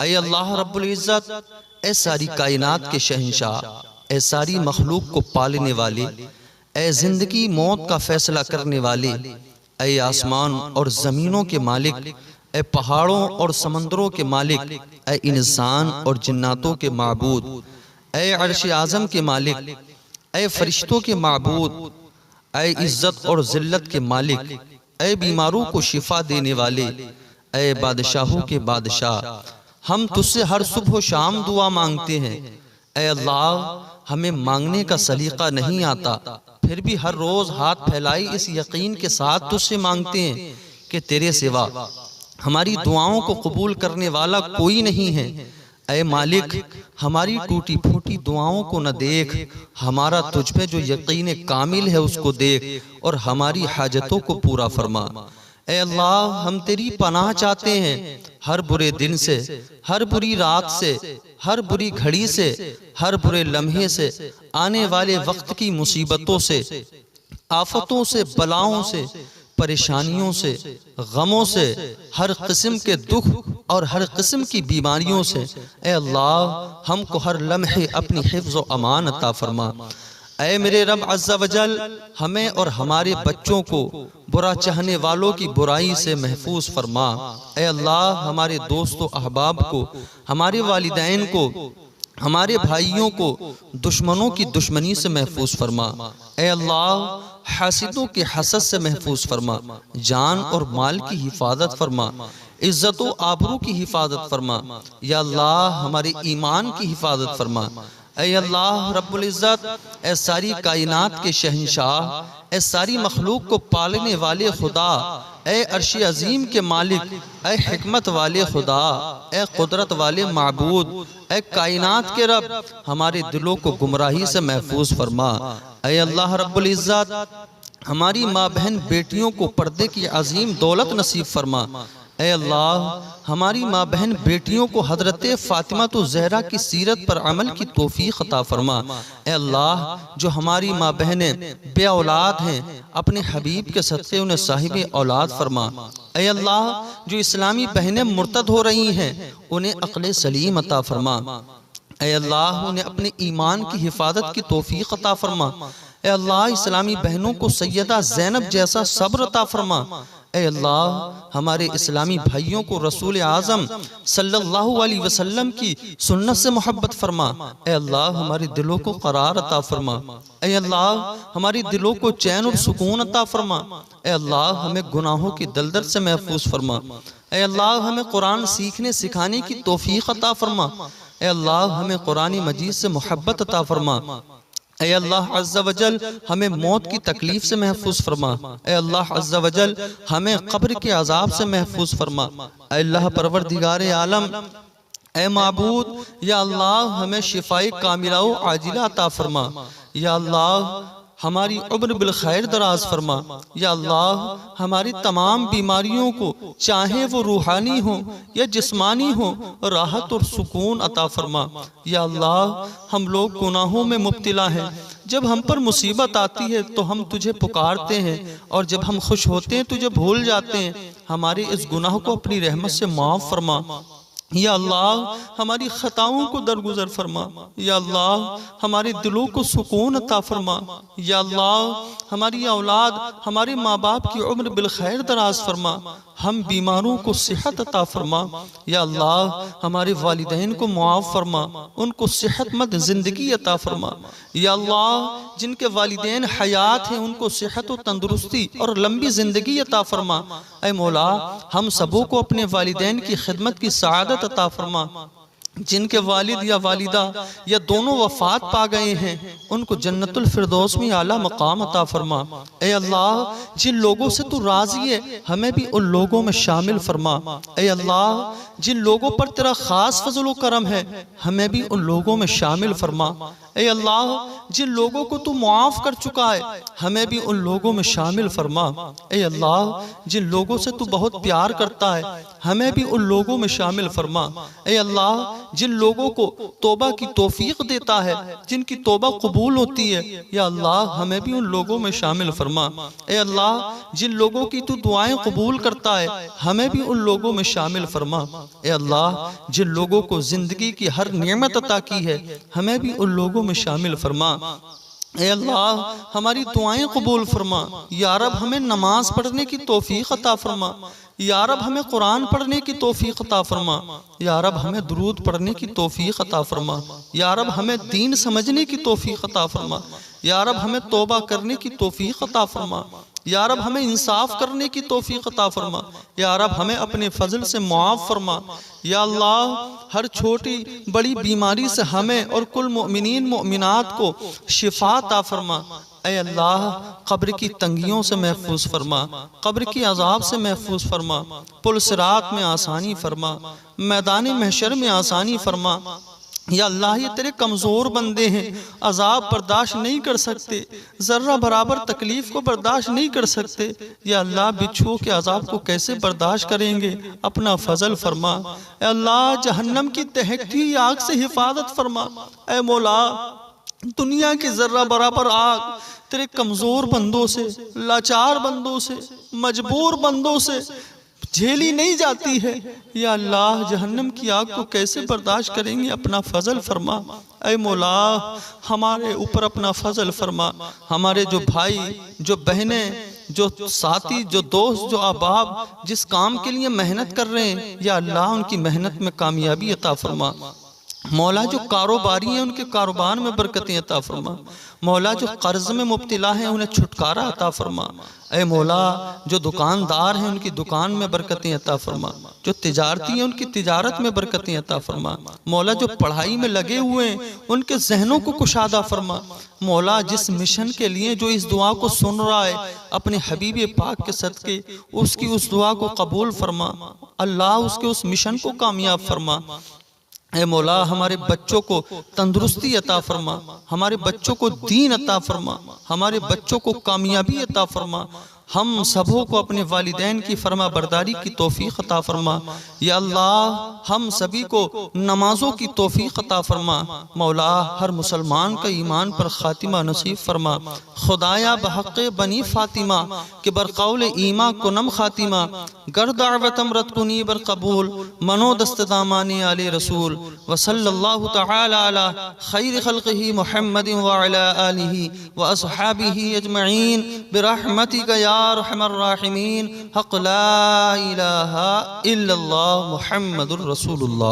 ऐ अल्लाह रब्बुल इज़्ज़त, ऐ सारी कायनात के शहंशाह, ऐ सारी मखलूक को पालने वाले, ऐ जिंदगी मौत का फैसला करने वाले, ऐ आसमान और ज़मीनों के मालिक, ऐ पहाड़ों और समंदरों के मालिक, ऐ इंसान और जिन्नातों के माबूद, ऐ अर्श आज़म के मालिक, ऐ फरिश्तों के माबूद, ऐ इज़्ज़त और ज़िल्लत के मालिक, ऐ बीमारों को शिफा देने वाले, ऐ बादशाहों के बादशाह, हम तुझसे हर सुबह शाम दुआ मांगते हैं। ऐ अल्लाह, हमें मांगने का सलीका नहीं आता, फिर भी हर रोज हाथ फैलाई इस यकीन के साथ तुझसे मांगते हैं कि तेरे सिवा हमारी दुआओं को कबूल करने वाला कोई नहीं है। ऐ मालिक, हमारी टूटी फूटी दुआओं को न देख, हमारा तुझ पे जो यकीन कामिल है उसको देख और हमारी हाजतों को पूरा फरमा। ऐ अल्लाह, हम तेरी पनाह चाहते हैं हर बुरे दिन से, हर बुरी रात से, हर बुरी घड़ी से, हर बुरे लम्हे से, आने वाले वक्त की मुसीबतों से, आफतों से, बलाओं से, परेशानियों से, गमों से, हर किस्म के दुख और हर किस्म की बीमारियों से। ऐ अल्लाह, हमको हर लम्हे अपनी हिफ्ज़ व अमान अता फरमा। ऐ मेरे रब अज़्ज़ा वजल, हमें और हमारे बच्चों को बुरा चाहने वालों की बुराई से महफूज फरमा। ऐ अल्लाह, हमारे दोस्तों अहबाब को, हमारे वालिदैन को, हमारे भाइयों को दुश्मनों की दुश्मनी से महफूज फरमा। ऐ अल्लाह, हासिदों के हसद से महफूज फरमा, जान और माल की हिफाजत फरमा, इज्जत व आबरू की हिफाजत फरमा। या अल्लाह, हमारे ईमान की हिफाजत फरमा। ऐ अल्लाह रब्बुल इज़्ज़त, ऐ सारी कायनात के शहंशाह, ऐ सारी मखलूक को पालने वाले खुदा, ऐ अर्श अजीम के मालिक, ऐ हिकमत वाले खुदा, ऐ कुदरत वाले माबूद, ऐ कायनात के रब, हमारे दिलों को गुमराही से महफूज फरमा। ऐ अल्लाह रब्बुल इज़्ज़त, हमारी माँ बहन बेटियों को पर्दे की अजीम दौलत नसीब फरमा। ऐ अल्लाह, हमारी माँ बहन बेटियों को हजरत फातिमा तो ज़हरा की सीरत पर अमल की तौफीक अता फरमा। ऐ अल्लाह, जो हमारी माँ बहनें बे औलाद हैं, अपने हबीब के सदक़े उन्हें साहिब औलाद फरमा। ऐ अल्लाह, जो इस्लामी बहनें मुर्तद हो रही हैं, उन्हें अक्ल सलीम अता फरमा। ऐ अल्लाह, उन्हें अपने ईमान की हिफाजत की तौफीक अता फरमा। ऐ अल्लाह, इस्लामी बहनों को सैयदा ज़ैनब जैसा सब्र अता फरमा। ऐ अल्लाह, हमारे इस्लामी भाइयों को रसूल आज़म सल्लल्लाहु अलैहि वसल्लम की सुन्नत से मोहब्बत फरमा। ऐ अल्लाह, हमारे दिलों को करार अता फरमा। ऐ अल्लाह, हमारी दिलों को चैन और सुकून अता फरमा। ऐ अल्लाह, हमें गुनाहों की दलदल से महफूज फरमा। ऐ अल्लाह, हमें कुरान सीखने सिखाने की तौफीक अता फरमा। ऐ अल्लाह, हमें कुरान मजीद से मोहब्बत अता फरमा। ऐ अल्लाह अज़्ज़ा वजल, हमें मौत की तकलीफ से महफूज फरमा। ऐ अल्लाह अज़्ज़ा वजल, हमें कब्र के अजाब से महफूज फरमा। ऐ अल्लाह परवरदिगार आलम, ऐ माबूद, या अल्लाह, हमें शिफाए कामिला व आजिला अता फरमा। या अल्लाह, हमारी उम्र बिल खैर दराज फरमा। या अल्लाह, हमारी तमाम बीमारियों को, चाहे वो रूहानी हो या जिस्मानी हो, राहत और सुकून अता फरमा। या अल्लाह, हम लोग गुनाहों में मुब्तला हैं, जब हम पर मुसीबत आती है तो हम तुझे पुकारते हैं, और जब हम खुश होते हैं तुझे भूल जाते हैं। हमारे इस गुनाह को अपनी रहमत से माफ़ फरमा। या अल्लाह, हमारी खताओं को दरगुजर फरमा। या अल्लाह, हमारे दिलों को सुकून अता फरमा। या अल्लाह, हमारी औलाद, हमारे माँ बाप की उम्र बिल खैर दराज फरमा। हम बीमारों को सेहत अता फरमा। या अल्लाह, हमारे वालिदैन को मुआफ़ फरमा, उनको सेहतमंद ज़िंदगी अता फरमा। या अल्लाह, जिनके वालिदैन हयात हैं उनको सेहत व तंदुरुस्ती और लंबी ज़िंदगी अता फरमा। ऐ मौला, हम सबों को अपने वालिदैन की खिदमत की सआदत अता फरमा। जिनके वालिद या वालिदा या दोनों वफात पा गए हैं, उनको जन्नतुल फिरदौस में आला मकाम अता फरमा। ऐ अल्लाह, जिन लोगों से तू राज़ी है, हमें भी उन लोगों में शामिल फरमा। ऐ अल्लाह, जिन लोगों पर तेरा खास फजल व करम है, हमें भी उन लोगों में शामिल फरमा। ए अल्लाह जिन लोगों को तू मुआफ़ कर चुका है हमें भी उन लोगों में शामिल फरमा। ए अल्लाह जिन लोगों से तू बहुत प्यार करता है हमें भी उन लोगों में शामिल फरमा। ए अल्लाह जिन लोगों को तौबा की तौफीक देता है, जिनकी तौबा कबूल होती है, या अल्लाह हमें भी उन लोगों में शामिल फरमा। ए अल्लाह जिन लोगों की तू दुआएं कबूल करता है हमें भी उन लोगों में शामिल फरमा। ए अल्लाह जिन लोगों को जिंदगी की हर नेमत अता की है हमें भी उन लोगों में शामिल फरमा। ए अल्लाह हमारी दुआएं कबूल फरमा। या रब हमें नमाज पढ़ने की तौफीक अता फरमा। या रब हमें कुरान पढ़ने की तौफीक अता फरमा। या रब हमें दुरूद पढ़ने की तौफीक अता फरमा। या रब हमें दीन समझने की तौफीक अता फरमा। या रब हमें तौबा करने की तौफीक अता फरमा। या रब हमें इंसाफ करने की तौफीक अता फरमा। या रब हमें अपने फजल से मुआफ़ फरमा। या अल्लाह हर छोटी बड़ी बीमारी से हमें और कुल मोमिनीन मोमिनात को शिफा अता फरमा। ऐ अल्लाह कब्र की तंगियों से महफूज फरमा, कब्र की अजाब से महफूज फरमा, पुल सिरात में आसानी फरमा, मैदान महशर में आसानी फरमा। या अल्लाह ये तेरे कमज़ोर बंदे हैं, अजाब बर्दाश्त नहीं कर सकते, ज़र्रा बराबर तकलीफ़ को बर्दाश्त नहीं कर सकते। या अल्लाह बिच्छुओं के अजाब को कैसे बर्दाश्त करेंगे, अपना फजल फरमा। ऐ अल्लाह जहन्नम की दहकती आग से हिफाजत फरमा। ऐ मौला दुनिया की ज़र्रा बराबर आग तेरे कमज़ोर बंदों से, लाचार बंदों से, मजबूर बंदों से झेली नहीं जाती है। या अल्लाह जहन्नम की आग को कैसे बर्दाश्त करेंगे, अपना फजल फरमा। ऐ मौला हमारे ऊपर अपना फजल फरमा। हमारे जो भाई, जो बहनें, जो साथी, जो दोस्त, जो अहबाब जिस काम के लिए मेहनत कर रहे हैं, या अल्लाह उनकी मेहनत में कामयाबी अता फरमा। मौला जो कारोबारी हैं उनके कारोबार में बरकतें अता फरमा। मौला जो कर्ज में मुब्तला हैं उन्हें छुटकारा अता फरमा। ऐ मौला जो दुकानदार हैं उनकी दुकान में बरकतें अता फरमा। जो तिजारती हैं उनकी तिजारत में बरकतें अता फरमा। मौला जो पढ़ाई में लगे हुए हैं उनके जहनों को कुशादा फरमा। मौला जिस मिशन के लिए जो इस दुआ को सुन रहा है अपने हबीब पाक के सदके उसकी उस दुआ को कबूल फरमा। अल्लाह उसके उस मिशन को कामयाब फरमा। ऐ मौला हमारे बच्चों को तंदुरुस्ती अता फरमा, हमारे बच्चों को दीन अता फरमा, हमारे बच्चों को कामयाबी अता फरमा। हम सबों को अपने वालिदैन की फरमा बरदारी की तौफीक अता फरमा। या अल्लाह हम सभी को नमाजों की तौफीक अता फरमा। मौला हर मुसलमान का ईमान पर खातिमा नसीब फरमा। खुदाया बहक़ बनी फातिमा के बरक़ौल ईमा को नम खातिमा गर दावतम रत कुनी बर कबूल मनो दस्तदामानी आले रसूल व सल्लल्लाहु तआला अला खैर खल्क़िही मुहम्मदिन व अला आलिही व अस्हाबिही अजमईन बिरहमतिका या रहमर राहिमीन। हक़ ला इलाहा इल्लल्लाह मुहम्मदुर रसूलुल्लाह।